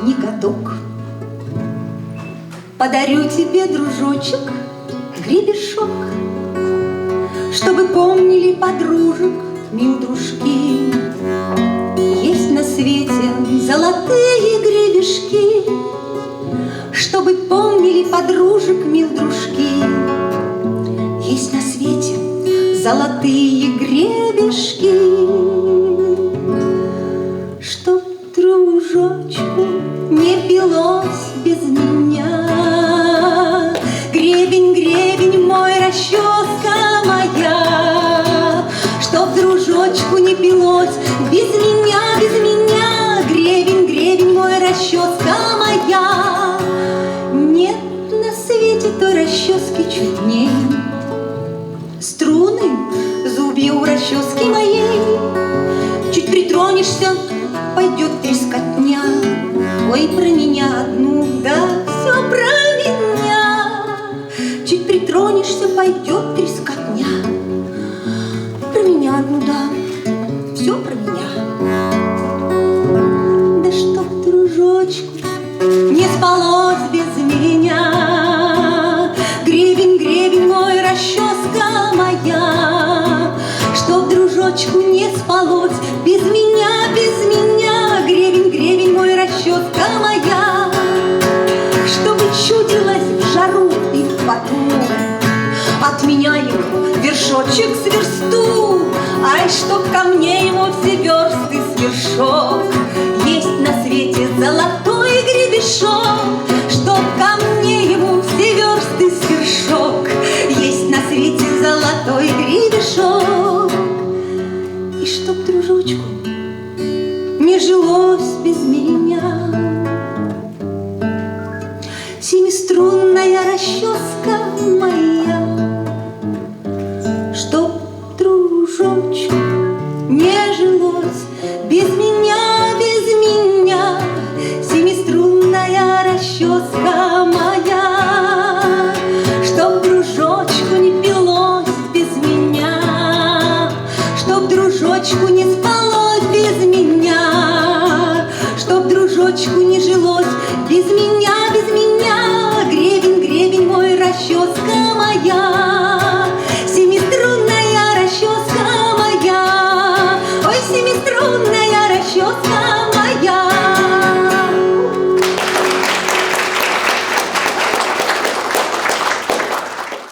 ниготок. Подарю тебе, дружочек, гребешок, чтобы помнили подружек, мил дружки. Есть на свете золотые гребешки, чтобы помнили подружек, мил дружки. Есть на свете золотые гребешки, чтоб дружочку не пилось без меня. Гребень, гребень мой, расческа моя, чтоб дружочку не пилось без меня, без меня. Гребень, гребень мой, расческа моя. Нет на свете той расчески чудней. Струны, зубья у расчески моей. Чуть притронешься, пойдет трескотня. Ой, про меня одну, да, все про меня. Чуть притронешься, пойдет трескотня. Про меня одну, да, все про меня. Да чтоб дружочку не спалось без меня. Гребень, гребень мой, расческа моя, чтоб дружочку не спалось без меня, без меня. Гребень, гребень мой, расческа моя, чтобы чудилось в жару и в поту от меня ему вершочек с версту. Ай, чтоб ко мне ему все версты с вершок. Есть на свете золотой гребешок, чтоб ко мне